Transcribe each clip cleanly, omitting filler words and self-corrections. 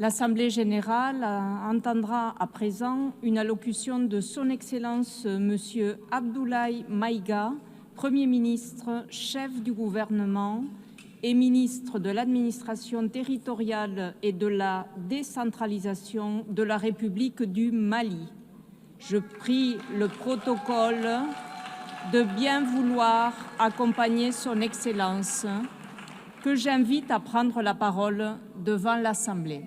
L'Assemblée générale entendra à présent une allocution de Son Excellence Monsieur Abdoulaye Maïga, Premier ministre, chef du gouvernement et ministre de l'administration territoriale et de la décentralisation de la République du Mali. Je prie le protocole de bien vouloir accompagner Son Excellence, que j'invite à prendre la parole devant l'Assemblée.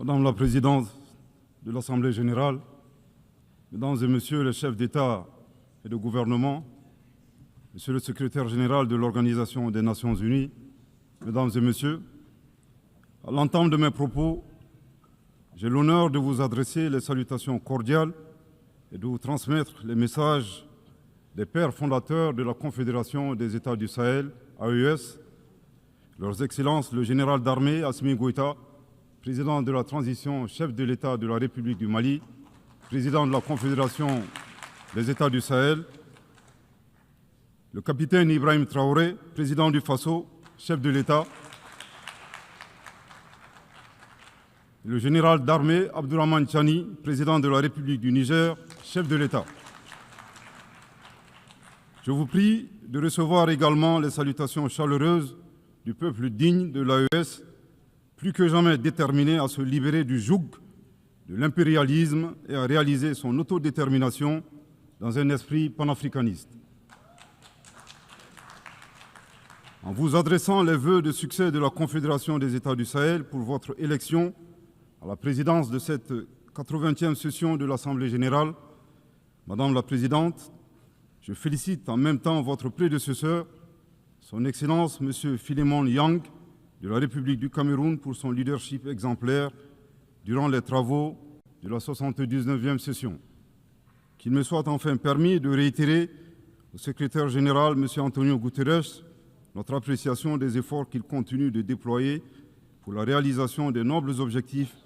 Madame la Présidente de l'Assemblée générale, Mesdames et Messieurs les chefs d'État et de gouvernement, Monsieur le secrétaire général de l'Organisation des Nations Unies, Mesdames et Messieurs, à l'entame de mes propos, j'ai l'honneur de vous adresser les salutations cordiales et de vous transmettre les messages des pères fondateurs de la Confédération des États du Sahel, AES, leurs Excellences le général d'armée Assimi Goïta, président de la transition, chef de l'État de la République du Mali, président de la Confédération des États du Sahel, le capitaine Ibrahim Traoré, président du Faso, chef de l'État, le général d'armée Abdourahmane Tchani, président de la République du Niger, chef de l'État. Je vous prie de recevoir également les salutations chaleureuses du peuple digne de l'AES, plus que jamais déterminé à se libérer du joug de l'impérialisme et à réaliser son autodétermination dans un esprit panafricaniste. En vous adressant les vœux de succès de la Confédération des États du Sahel pour votre élection à la présidence de cette 80e session de l'Assemblée générale, Madame la Présidente, je félicite en même temps votre prédécesseur, Son Excellence M. Philémon Yang, de la République du Cameroun pour son leadership exemplaire durant les travaux de la 79e session. Qu'il me soit enfin permis de réitérer au secrétaire général, M. Antonio Guterres, notre appréciation des efforts qu'il continue de déployer pour la réalisation des nobles objectifs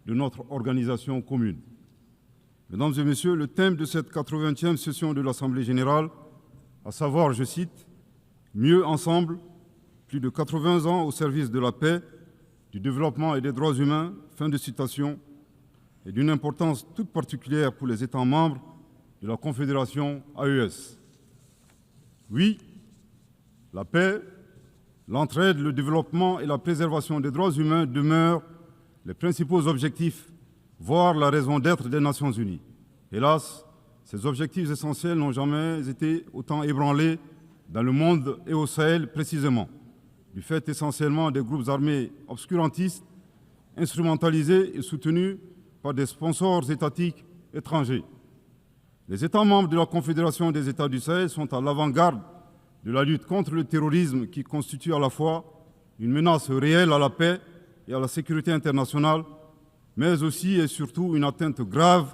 de notre organisation commune. Mesdames et Messieurs, le thème de cette 80e session de l'Assemblée générale, à savoir, je cite, « Mieux ensemble », plus de 80 ans au service de la paix, du développement et des droits humains, fin de citation, est d'une importance toute particulière pour les États membres de la Confédération AES. Oui, la paix, l'entraide, le développement et la préservation des droits humains demeurent les principaux objectifs, voire la raison d'être des Nations Unies. Hélas, ces objectifs essentiels n'ont jamais été autant ébranlés dans le monde et au Sahel précisément, du fait essentiellement des groupes armés obscurantistes, instrumentalisés et soutenus par des sponsors étatiques étrangers. Les États membres de la Confédération des États du Sahel sont à l'avant-garde de la lutte contre le terrorisme qui constitue à la fois une menace réelle à la paix et à la sécurité internationale, mais aussi et surtout une atteinte grave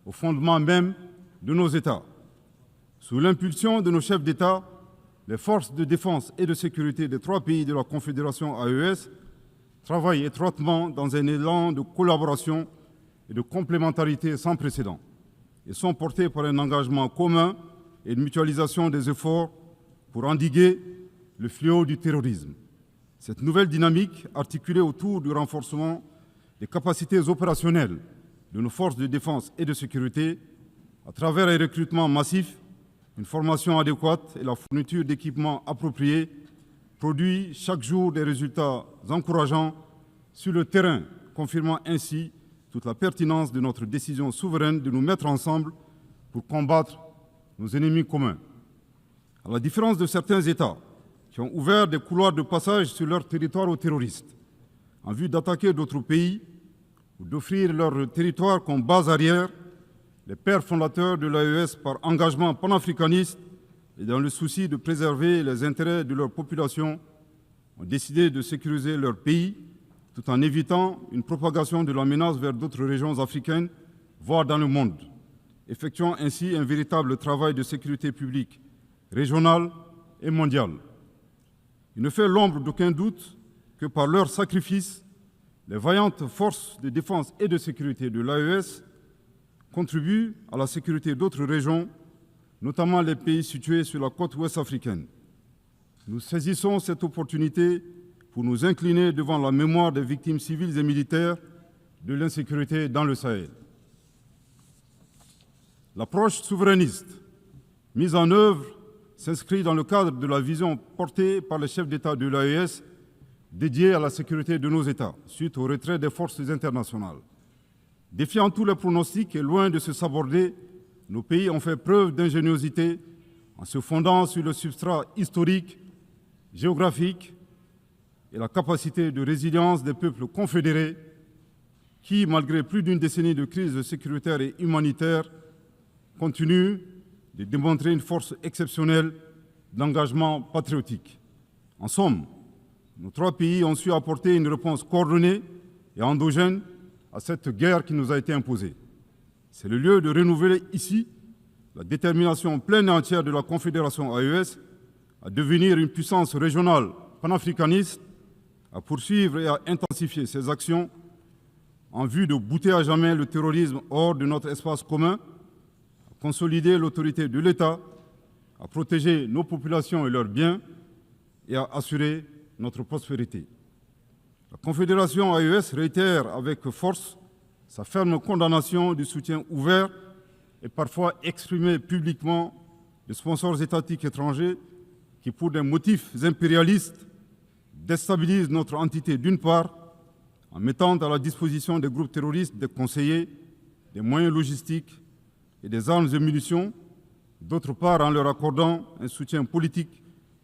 au fondement même de nos États. Sous l'impulsion de nos chefs d'État, les forces de défense et de sécurité des 3 pays de la Confédération AES travaillent étroitement dans un élan de collaboration et de complémentarité sans précédent et sont portés par un engagement commun et une mutualisation des efforts pour endiguer le fléau du terrorisme. Cette nouvelle dynamique, articulée autour du renforcement des capacités opérationnelles de nos forces de défense et de sécurité, à travers un recrutement massif, une formation adéquate et la fourniture d'équipements appropriés, produit chaque jour des résultats encourageants sur le terrain, confirmant ainsi toute la pertinence de notre décision souveraine de nous mettre ensemble pour combattre nos ennemis communs. À la différence de certains États qui ont ouvert des couloirs de passage sur leur territoire aux terroristes, en vue d'attaquer d'autres pays ou d'offrir leur territoire comme base arrière, les pères fondateurs de l'AES, par engagement panafricaniste et dans le souci de préserver les intérêts de leur population, ont décidé de sécuriser leur pays tout en évitant une propagation de la menace vers d'autres régions africaines, voire dans le monde, effectuant ainsi un véritable travail de sécurité publique régionale et mondiale. Il ne fait l'ombre d'aucun doute que par leur sacrifice, les vaillantes forces de défense et de sécurité de l'AES contribuent à la sécurité d'autres régions, notamment les pays situés sur la côte ouest africaine. Nous saisissons cette opportunité pour nous incliner devant la mémoire des victimes civiles et militaires de l'insécurité dans le Sahel. L'approche souverainiste mise en œuvre s'inscrit dans le cadre de la vision portée par les chefs d'État de l'AES dédiée à la sécurité de nos États, suite au retrait des forces internationales. Défiant tous les pronostics et loin de se saborder, nos pays ont fait preuve d'ingéniosité en se fondant sur le substrat historique, géographique et la capacité de résilience des peuples confédérés qui, malgré plus d'une décennie de crise sécuritaire et humanitaire, continuent de démontrer une force exceptionnelle d'engagement patriotique. En somme, nos trois pays ont su apporter une réponse coordonnée et endogène à cette guerre qui nous a été imposée. C'est le lieu de renouveler ici la détermination pleine et entière de la Confédération AES à devenir une puissance régionale panafricaniste, à poursuivre et à intensifier ses actions en vue de bouter à jamais le terrorisme hors de notre espace commun, à consolider l'autorité de l'État, à protéger nos populations et leurs biens et à assurer notre prospérité. La Confédération AES réitère avec force sa ferme condamnation du soutien ouvert et parfois exprimé publiquement de sponsors étatiques étrangers qui, pour des motifs impérialistes, déstabilisent notre entité d'une part, en mettant à la disposition des groupes terroristes des conseillers, des moyens logistiques et des armes et munitions, d'autre part en leur accordant un soutien politique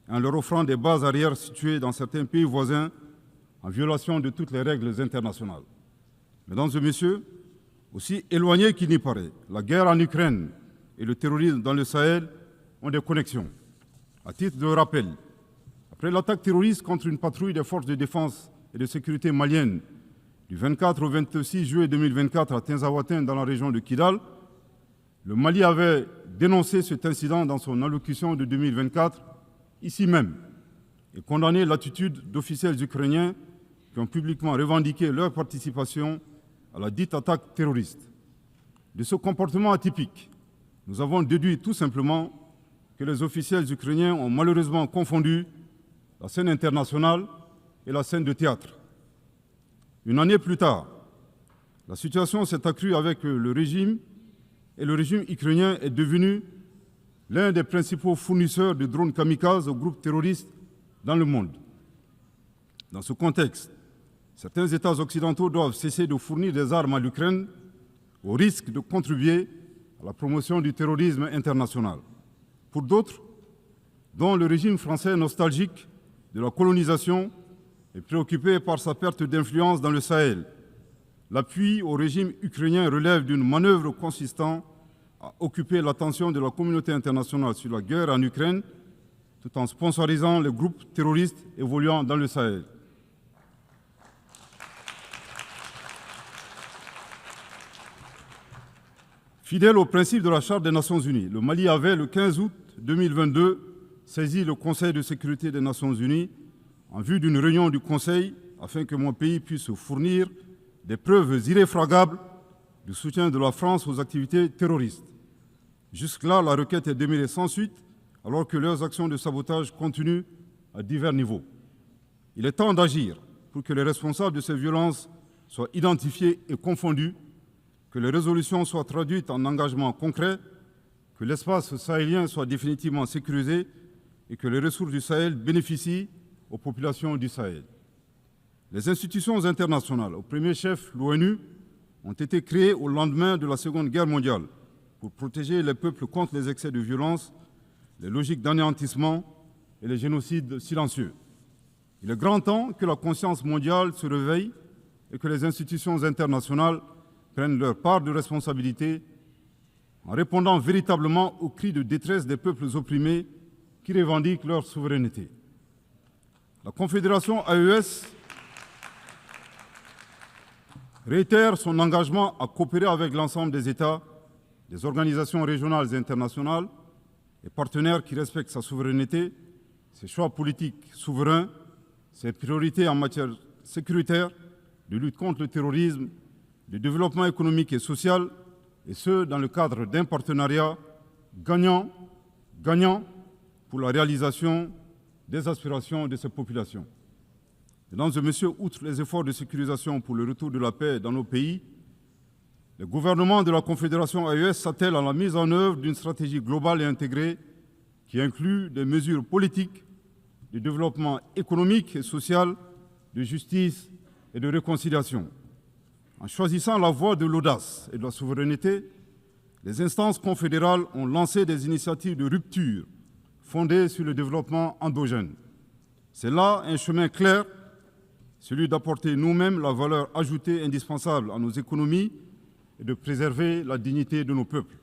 et en leur offrant des bases arrières situées dans certains pays voisins en violation de toutes les règles internationales. Mesdames et messieurs, aussi éloigné qu'il n'y paraît, la guerre en Ukraine et le terrorisme dans le Sahel ont des connexions. À titre de rappel, après l'attaque terroriste contre une patrouille des forces de défense et de sécurité maliennes du 24 au 26 juillet 2024 à Tinzaouatin dans la région de Kidal, le Mali avait dénoncé cet incident dans son allocution de 2024, ici même, et condamné l'attitude d'officiels ukrainiens qui ont publiquement revendiqué leur participation à la dite attaque terroriste. De ce comportement atypique, nous avons déduit tout simplement que les officiels ukrainiens ont malheureusement confondu la scène internationale et la scène de théâtre. Une année plus tard, la situation s'est accrue avec le régime et le régime ukrainien est devenu l'un des principaux fournisseurs de drones kamikazes aux groupes terroristes dans le monde. Dans ce contexte, certains États occidentaux doivent cesser de fournir des armes à l'Ukraine au risque de contribuer à la promotion du terrorisme international. Pour d'autres, dont le régime français nostalgique de la colonisation est préoccupé par sa perte d'influence dans le Sahel, l'appui au régime ukrainien relève d'une manœuvre consistant à occuper l'attention de la communauté internationale sur la guerre en Ukraine, tout en sponsorisant les groupes terroristes évoluant dans le Sahel. Fidèle au principe de la Charte des Nations Unies, le Mali avait, le 15 août 2022, saisi le Conseil de sécurité des Nations Unies en vue d'une réunion du Conseil afin que mon pays puisse fournir des preuves irréfragables du soutien de la France aux activités terroristes. Jusque-là, la requête est demeurée sans suite, alors que leurs actions de sabotage continuent à divers niveaux. Il est temps d'agir pour que les responsables de ces violences soient identifiés et confondus, que les résolutions soient traduites en engagements concrets, que l'espace sahélien soit définitivement sécurisé et que les ressources du Sahel bénéficient aux populations du Sahel. Les institutions internationales, au premier chef l'ONU, ont été créées au lendemain de la Seconde Guerre mondiale pour protéger les peuples contre les excès de violence, les logiques d'anéantissement et les génocides silencieux. Il est grand temps que la conscience mondiale se réveille et que les institutions internationales prennent leur part de responsabilité en répondant véritablement aux cris de détresse des peuples opprimés qui revendiquent leur souveraineté. La Confédération AES réitère son engagement à coopérer avec l'ensemble des États, des organisations régionales et internationales et partenaires qui respectent sa souveraineté ses choix politiques souverains, ses priorités en matière sécuritaire, de lutte contre le terrorisme, de développement économique et social, et ce, dans le cadre d'un partenariat gagnant-gagnant pour la réalisation des aspirations de ces populations. Mesdames et messieurs, outre les efforts de sécurisation pour le retour de la paix dans nos pays, le gouvernement de la Confédération AES s'attelle à la mise en œuvre d'une stratégie globale et intégrée qui inclut des mesures politiques, de développement économique et social, de justice et de réconciliation. En choisissant la voie de l'audace et de la souveraineté, les instances confédérales ont lancé des initiatives de rupture fondées sur le développement endogène. C'est là un chemin clair, celui d'apporter nous-mêmes la valeur ajoutée indispensable à nos économies et de préserver la dignité de nos peuples.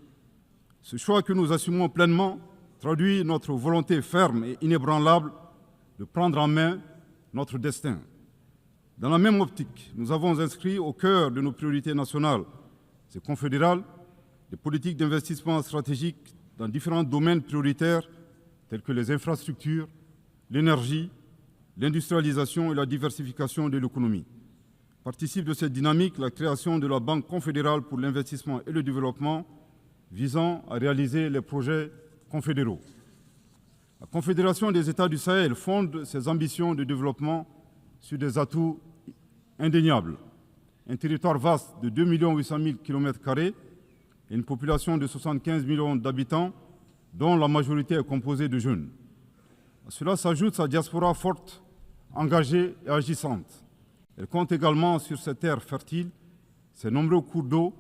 Ce choix que nous assumons pleinement traduit notre volonté ferme et inébranlable de prendre en main notre destin. Dans la même optique, nous avons inscrit au cœur de nos priorités nationales et confédérales des politiques d'investissement stratégiques dans différents domaines prioritaires tels que les infrastructures, l'énergie, l'industrialisation et la diversification de l'économie. Participe de cette dynamique la création de la Banque confédérale pour l'investissement et le développement visant à réaliser les projets confédéraux. La Confédération des États du Sahel fonde ses ambitions de développement sur des atouts indéniables. Un territoire vaste de 2 800 000 km² et une population de 75 millions d'habitants, dont la majorité est composée de jeunes. À cela s'ajoute sa diaspora forte, engagée et agissante. Elle compte également sur ses terres fertiles, ses nombreux cours d'eau,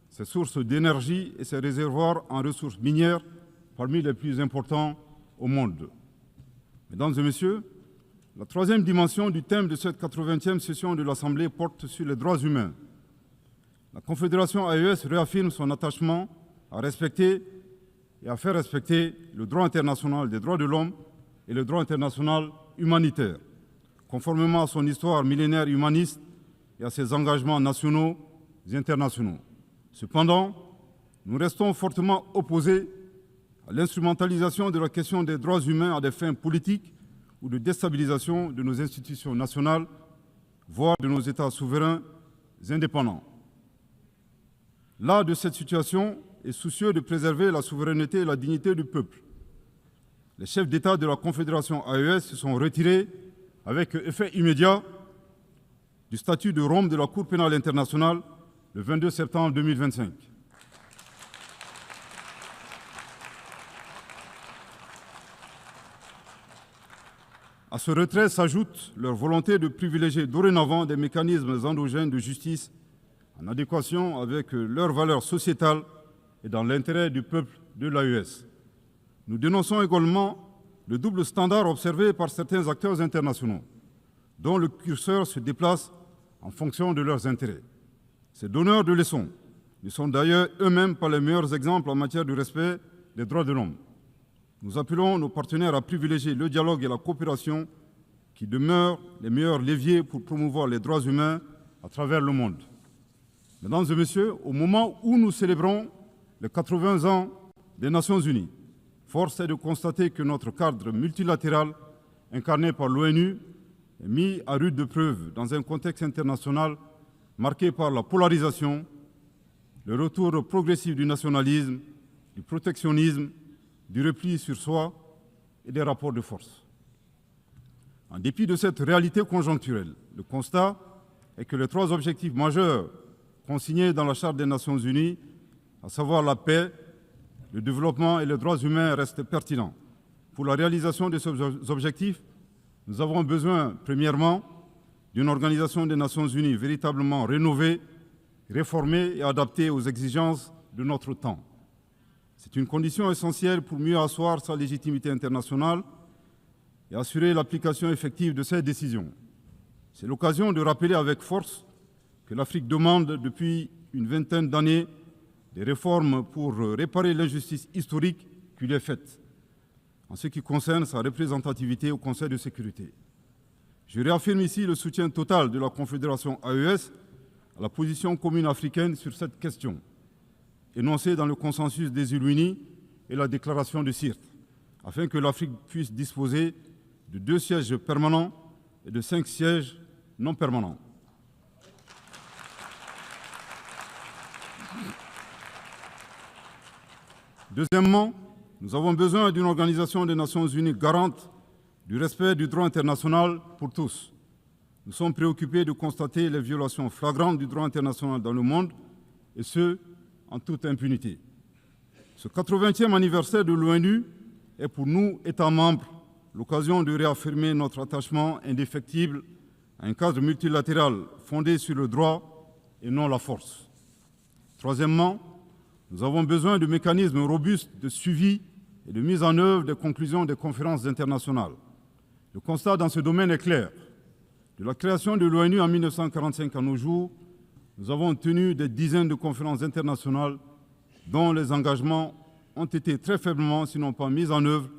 ses sources d'énergie et ses réservoirs en ressources minières parmi les plus importants au monde. Mesdames et messieurs, la troisième dimension du thème de cette 80e session de l'Assemblée porte sur les droits humains. La Confédération AES réaffirme son attachement à respecter et à faire respecter le droit international des droits de l'homme et le droit international humanitaire, conformément à son histoire millénaire humaniste et à ses engagements nationaux et internationaux. Cependant, nous restons fortement opposés à l'instrumentalisation de la question des droits humains à des fins politiques ou de déstabilisation de nos institutions nationales, voire de nos États souverains indépendants. Là de cette situation est soucieux de préserver la souveraineté et la dignité du peuple. Les chefs d'État de la Confédération AES se sont retirés avec effet immédiat du statut de Rome de la Cour pénale internationale le 22 septembre 2025. À ce retrait s'ajoute leur volonté de privilégier dorénavant des mécanismes endogènes de justice en adéquation avec leurs valeurs sociétales et dans l'intérêt du peuple de l'AES. Nous dénonçons également le double standard observé par certains acteurs internationaux, dont le curseur se déplace en fonction de leurs intérêts. Ces donneurs de leçons ne sont d'ailleurs eux-mêmes pas les meilleurs exemples en matière de respect des droits de l'homme. Nous appelons nos partenaires à privilégier le dialogue et la coopération qui demeurent les meilleurs leviers pour promouvoir les droits humains à travers le monde. Mesdames et messieurs, au moment où nous célébrons les 80 ans des Nations Unies, force est de constater que notre cadre multilatéral, incarné par l'ONU, est mis à rude épreuve dans un contexte international marqué par la polarisation, le retour progressif du nationalisme, du protectionnisme, du repli sur soi et des rapports de force. En dépit de cette réalité conjoncturelle, le constat est que les trois objectifs majeurs consignés dans la Charte des Nations Unies, à savoir la paix, le développement et les droits humains, restent pertinents. Pour la réalisation de ces objectifs, nous avons besoin, premièrement, d'une organisation des Nations Unies véritablement rénovée, réformée et adaptée aux exigences de notre temps. C'est une condition essentielle pour mieux asseoir sa légitimité internationale et assurer l'application effective de ses décisions. C'est l'occasion de rappeler avec force que l'Afrique demande depuis une vingtaine d'années des réformes pour réparer l'injustice historique qui lui est faite, en ce qui concerne sa représentativité au Conseil de sécurité. Je réaffirme ici le soutien total de la Confédération AES à la position commune africaine sur cette question, énoncée dans le consensus des îles Unies et la déclaration de Sirte. afin que l'Afrique puisse disposer de 2 sièges permanents et de 5 sièges non permanents. Deuxièmement, nous avons besoin d'une organisation des Nations Unies garante du respect du droit international pour tous. Nous sommes préoccupés de constater les violations flagrantes du droit international dans le monde, et ce, en toute impunité. Ce 80e anniversaire de l'ONU est pour nous, États membres, l'occasion de réaffirmer notre attachement indéfectible à un cadre multilatéral fondé sur le droit et non la force. Troisièmement, nous avons besoin de mécanismes robustes de suivi et de mise en œuvre des conclusions des conférences internationales. Le constat dans ce domaine est clair. De la création de l'ONU en 1945 à nos jours, nous avons tenu des dizaines de conférences internationales dont les engagements ont été très faiblement, sinon pas mis en œuvre,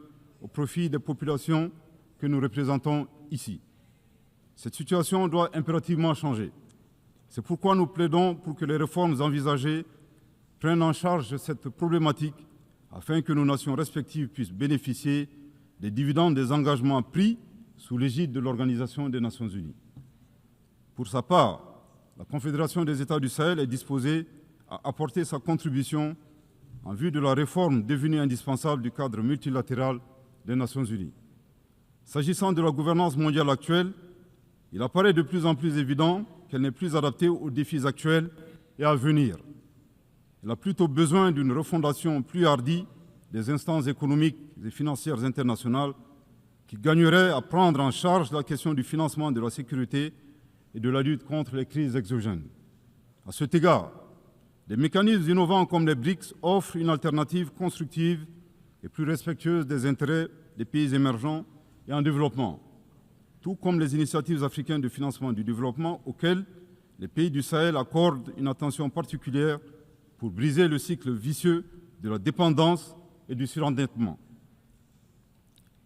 au profit des populations que nous représentons ici. Cette situation doit impérativement changer. C'est pourquoi nous plaidons pour que les réformes envisagées prennent en charge cette problématique afin que nos nations respectives puissent bénéficier des dividendes des engagements pris sous l'égide de l'Organisation des Nations Unies. Pour sa part, la Confédération des États du Sahel est disposée à apporter sa contribution en vue de la réforme devenue indispensable du cadre multilatéral des Nations Unies. S'agissant de la gouvernance mondiale actuelle, il apparaît de plus en plus évident qu'elle n'est plus adaptée aux défis actuels et à venir. Elle a plutôt besoin d'une refondation plus hardie des instances économiques et financières internationales qui gagneraient à prendre en charge la question du financement de la sécurité et de la lutte contre les crises exogènes. À cet égard, des mécanismes innovants comme les BRICS offrent une alternative constructive et plus respectueuse des intérêts des pays émergents et en développement, tout comme les initiatives africaines de financement du développement auxquelles les pays du Sahel accordent une attention particulière pour briser le cycle vicieux de la dépendance et du surendettement.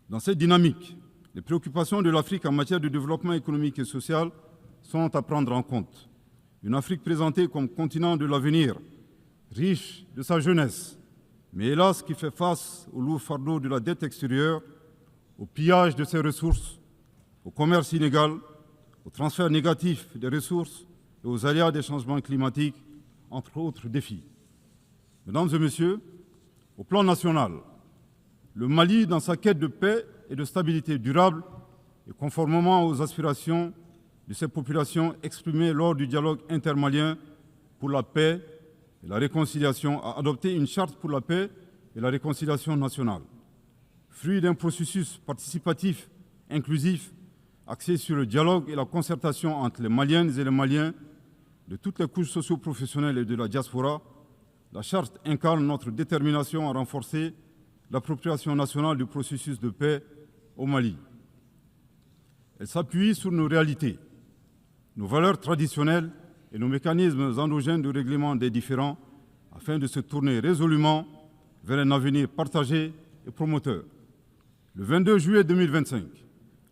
Dans cette dynamique, les préoccupations de l'Afrique en matière de développement économique et social sont à prendre en compte. Une Afrique présentée comme continent de l'avenir, riche de sa jeunesse, mais hélas qui fait face au lourd fardeau de la dette extérieure, au pillage de ses ressources, au commerce inégal, au transfert négatif des ressources et aux aléas des changements climatiques, entre autres défis. Mesdames et messieurs, au plan national, le Mali, dans sa quête de paix et de stabilité durable, et conformément aux aspirations de ces populations exprimées lors du dialogue intermalien pour la paix et la réconciliation, a adopté une charte pour la paix et la réconciliation nationale, fruit d'un processus participatif, inclusif, axé sur le dialogue et la concertation entre les Maliennes et les Maliens de toutes les couches socio-professionnelles et de la diaspora. La charte incarne notre détermination à renforcer l'appropriation nationale du processus de paix au Mali. Elle s'appuie sur nos réalités, nos valeurs traditionnelles et nos mécanismes endogènes de règlement des différends afin de se tourner résolument vers un avenir partagé et promoteur. Le 22 juillet 2025,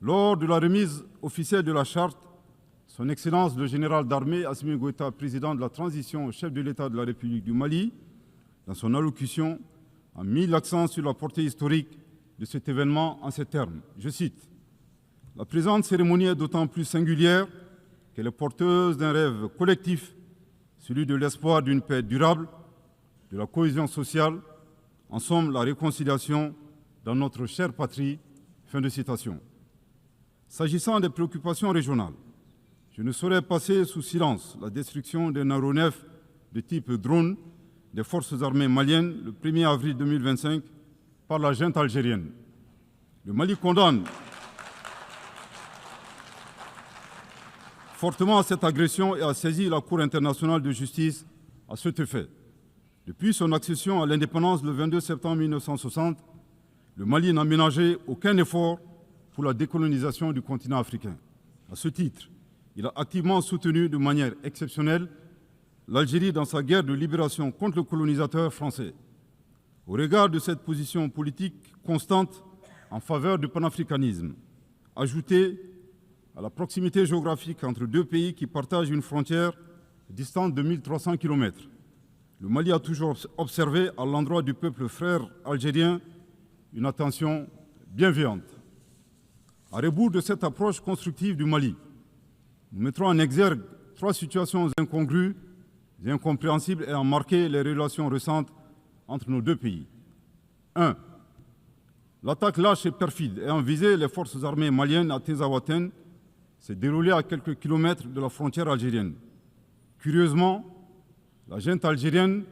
lors de la remise officielle de la charte, Son Excellence le général d'armée Assimi Goïta, président de la transition, chef de l'État de la République du Mali, dans son allocution, a mis l'accent sur la portée historique de cet événement en ces termes. Je cite : « La présente cérémonie est d'autant plus singulière qu'elle est porteuse d'un rêve collectif, celui de l'espoir d'une paix durable, de la cohésion sociale, en somme la réconciliation dans notre chère patrie. » Fin de citation. S'agissant des préoccupations régionales, je ne saurais passer sous silence la destruction d'un aéronef de type drone des forces armées maliennes le 1er avril 2025 par la junte algérienne. Le Mali condamne fortement cette agression et a saisi la Cour internationale de justice à cet effet. Depuis son accession à l'indépendance le 22 septembre 1960, le Mali n'a ménagé aucun effort pour la décolonisation du continent africain. À ce titre, il a activement soutenu de manière exceptionnelle l'Algérie dans sa guerre de libération contre le colonisateur français. Au regard de cette position politique constante en faveur du panafricanisme, ajoutée à la proximité géographique entre deux pays qui partagent une frontière distante de 1300 km, le Mali a toujours observé à l'endroit du peuple frère algérien une attention bienveillante. À rebours de cette approche constructive du Mali, nous mettrons en exergue 3 situations incongrues et incompréhensibles ayant marqué les relations récentes entre nos 2 pays. 1. L'attaque lâche et perfide ayant visé les forces armées maliennes à Tinzaouaten s'est déroulée à quelques kilomètres de la frontière algérienne. Curieusement, la junte algérienne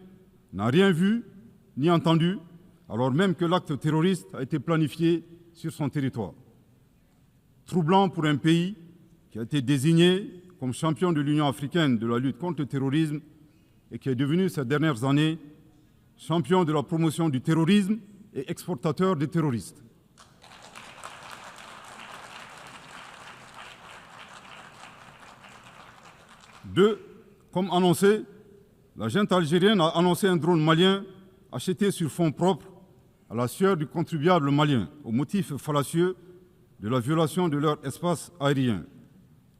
n'a rien vu ni entendu, alors même que l'acte terroriste a été planifié sur son territoire. Troublant pour un pays qui a été désigné comme champion de l'Union africaine de la lutte contre le terrorisme et qui est devenu ces dernières années champion de la promotion du terrorisme et exportateur des terroristes. Deux, comme annoncé, la junte algérienne a annoncé un drone malien acheté sur fonds propres à la sueur du contribuable malien, au motif fallacieux de la violation de leur espace aérien.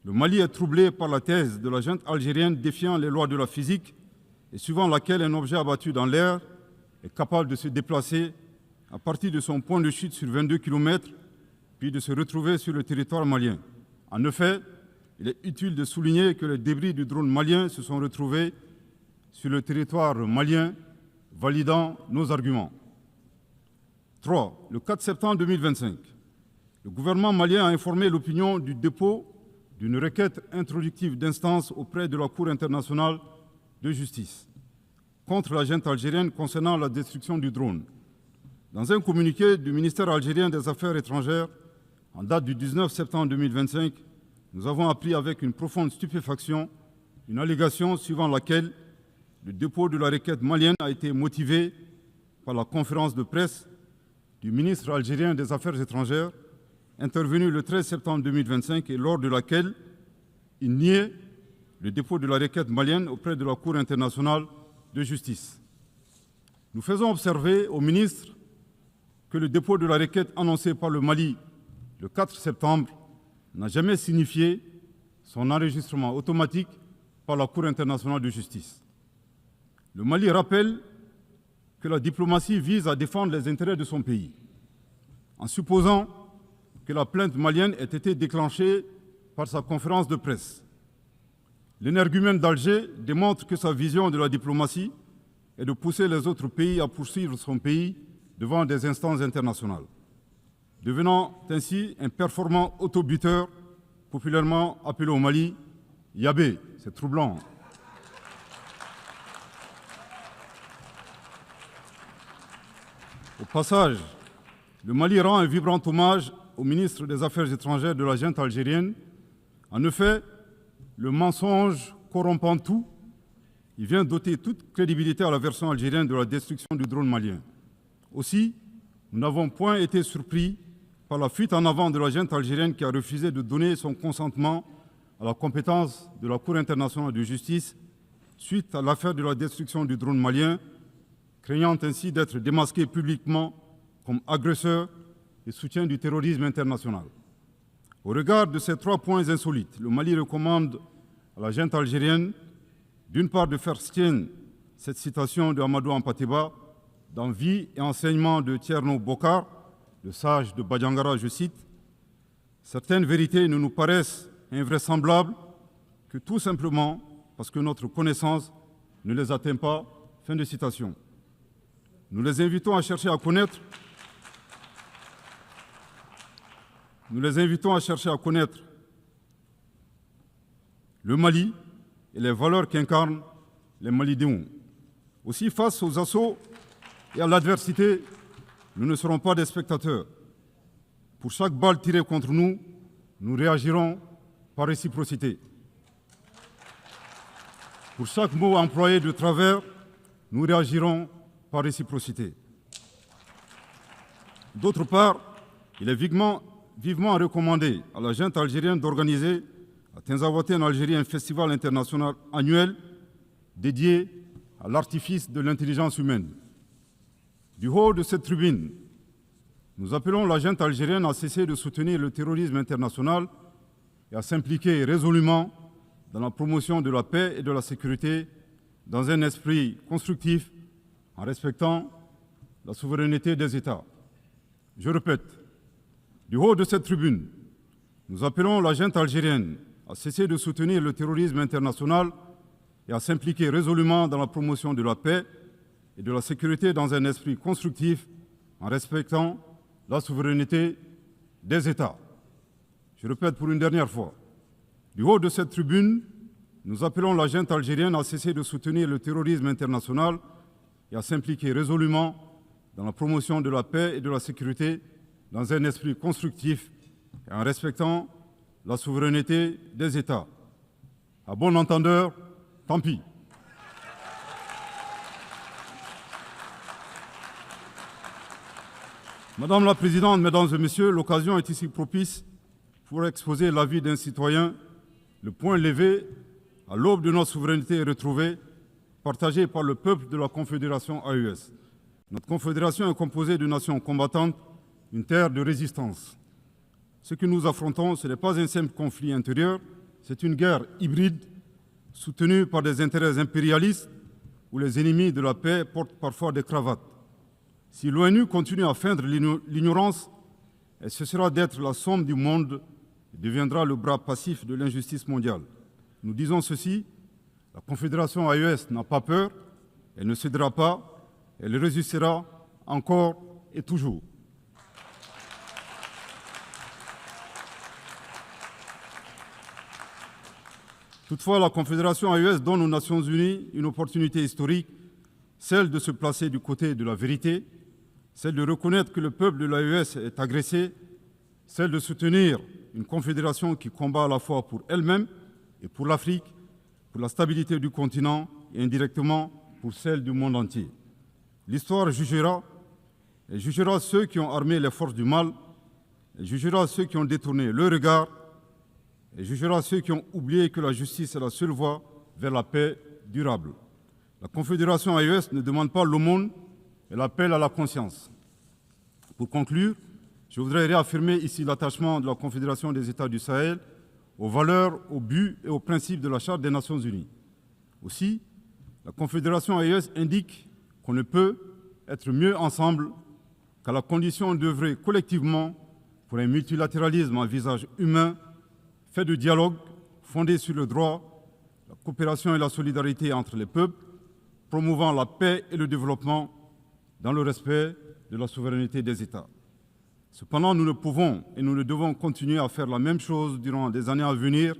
Le Mali est troublé par la thèse de la junte algérienne défiant les lois de la physique et suivant laquelle un objet abattu dans l'air est capable de se déplacer à partir de son point de chute sur 22 km, puis de se retrouver sur le territoire malien. En effet, il est utile de souligner que les débris du drone malien se sont retrouvés sur le territoire malien, validant nos arguments. 3. Le 4 septembre 2025, le gouvernement malien a informé l'opinion du dépôt d'une requête introductive d'instance auprès de la Cour internationale de justice contre la junte algérienne concernant la destruction du drone. Dans un communiqué du ministère algérien des Affaires étrangères, en date du 19 septembre 2025, nous avons appris avec une profonde stupéfaction une allégation suivant laquelle le dépôt de la requête malienne a été motivé par la conférence de presse du ministre algérien des Affaires étrangères, intervenue le 13 septembre 2025 et lors de laquelle il niait le dépôt de la requête malienne auprès de la Cour internationale de justice. Nous faisons observer au ministre que le dépôt de la requête annoncé par le Mali le 4 septembre n'a jamais signifié son enregistrement automatique par la Cour internationale de justice. Le Mali rappelle que la diplomatie vise à défendre les intérêts de son pays. En supposant que la plainte malienne ait été déclenchée par sa conférence de presse, l'énergumène d'Alger démontre que sa vision de la diplomatie est de pousser les autres pays à poursuivre son pays devant des instances internationales, devenant ainsi un performant autobuteur, populairement appelé au Mali Yabé. C'est troublant. Au passage, le Mali rend un vibrant hommage au ministre des Affaires étrangères de la junte algérienne. En effet, le mensonge corrompant tout, il vient d'ôter toute crédibilité à la version algérienne de la destruction du drone malien. Aussi, nous n'avons point été surpris par la fuite en avant de la junte algérienne qui a refusé de donner son consentement à la compétence de la Cour internationale de justice suite à l'affaire de la destruction du drone malien, craignant ainsi d'être démasqué publiquement comme agresseur et soutien du terrorisme international. Au regard de ces 3 points insolites, le Mali recommande à la junte algérienne, d'une part, de faire sienne cette citation de Amadou Hampâté-Bâ dans Vie et enseignement de Thierno Bokar, le sage de Badiangara, je cite, « Certaines vérités ne nous paraissent invraisemblables que tout simplement parce que notre connaissance ne les atteint pas. » Fin de citation. Nous les invitons à chercher à connaître le Mali et les valeurs qu'incarnent les Malidéons. Aussi, face aux assauts et à l'adversité, nous ne serons pas des spectateurs. Pour chaque balle tirée contre nous, nous réagirons par réciprocité. Pour chaque mot employé de travers, nous réagirons par réciprocité. D'autre part, il est vivement recommandé à la junte algérienne d'organiser à Tinzaouaten en Algérie un festival international annuel dédié à l'artifice de l'intelligence humaine. Du haut de cette tribune, nous appelons la junte algérienne à cesser de soutenir le terrorisme international et à s'impliquer résolument dans la promotion de la paix et de la sécurité dans un esprit constructif en respectant la souveraineté des États. Je répète, du haut de cette tribune, nous appelons la junte algérienne à cesser de soutenir le terrorisme international et à s'impliquer résolument dans la promotion de la paix et de la sécurité dans un esprit constructif en respectant la souveraineté des États. Je répète pour une dernière fois, du haut de cette tribune, nous appelons la junte algérienne à cesser de soutenir le terrorisme international et à s'impliquer résolument dans la promotion de la paix et de la sécurité dans un esprit constructif et en respectant la souveraineté des États. À bon entendeur, tant pis. Madame la Présidente, Mesdames et Messieurs, l'occasion est ici propice pour exposer l'avis d'un citoyen, le point levé à l'aube de notre souveraineté retrouvée, partagée par le peuple de la Confédération AES. Notre confédération est composée de nations combattantes, une terre de résistance. Ce que nous affrontons, ce n'est pas un simple conflit intérieur, c'est une guerre hybride soutenue par des intérêts impérialistes où les ennemis de la paix portent parfois des cravates. Si l'ONU continue à feindre l'ignorance, elle cessera d'être la somme du monde et deviendra le bras passif de l'injustice mondiale. Nous disons ceci, la Confédération AES n'a pas peur, elle ne cédera pas, elle résistera encore et toujours. Toutefois, la Confédération AES donne aux Nations Unies une opportunité historique, celle de se placer du côté de la vérité, celle de reconnaître que le peuple de l'AES est agressé, celle de soutenir une confédération qui combat à la fois pour elle-même et pour l'Afrique, pour la stabilité du continent et indirectement pour celle du monde entier. L'histoire jugera, elle jugera ceux qui ont armé les forces du mal, elle jugera ceux qui ont détourné le regard, elle jugera ceux qui ont oublié que la justice est la seule voie vers la paix durable. La Confédération AES ne demande pas l'aumône, elle appelle à la conscience. Pour conclure, je voudrais réaffirmer ici l'attachement de la Confédération des États du Sahel aux valeurs, aux buts et aux principes de la Charte des Nations Unies. Aussi, la Confédération AES indique qu'on ne peut être mieux ensemble qu'à la condition d'œuvrer collectivement pour un multilatéralisme à visage humain, fait de dialogue, fondé sur le droit, la coopération et la solidarité entre les peuples, promouvant la paix et le développement dans le respect de la souveraineté des États. Cependant, nous ne pouvons et nous ne devons continuer à faire la même chose durant des années à venir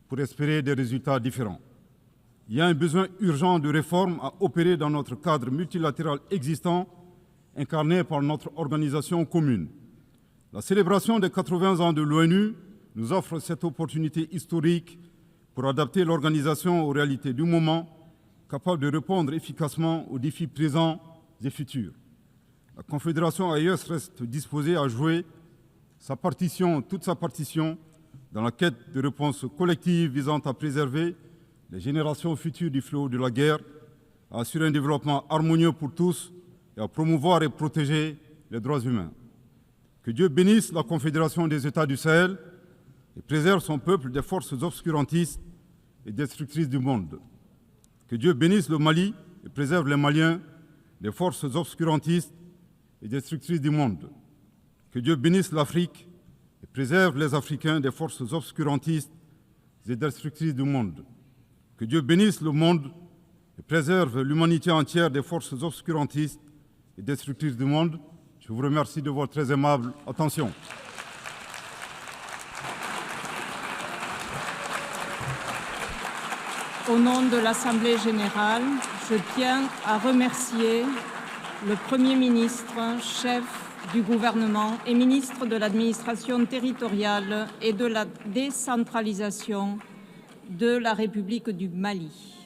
pour espérer des résultats différents. Il y a un besoin urgent de réforme à opérer dans notre cadre multilatéral existant, incarné par notre organisation commune. La célébration des 80 ans de l'ONU nous offre cette opportunité historique pour adapter l'organisation aux réalités du moment, capable de répondre efficacement aux défis présents et futurs. La Confédération AES reste disposée à jouer toute sa partition dans la quête de réponses collectives visant à préserver les générations futures du fléau de la guerre, à assurer un développement harmonieux pour tous et à promouvoir et protéger les droits humains. Que Dieu bénisse la Confédération des États du Sahel et préserve son peuple des forces obscurantistes et destructrices du monde. Que Dieu bénisse le Mali et préserve les Maliens des forces obscurantistes et destructrices du monde. Que Dieu bénisse l'Afrique et préserve les Africains des forces obscurantistes et destructrices du monde. Que Dieu bénisse le monde et préserve l'humanité entière des forces obscurantistes et destructrices du monde. Je vous remercie de votre très aimable attention. Au nom de l'Assemblée générale, je tiens à remercier le Premier ministre, chef du gouvernement et ministre de l'administration territoriale et de la décentralisation de la République du Mali.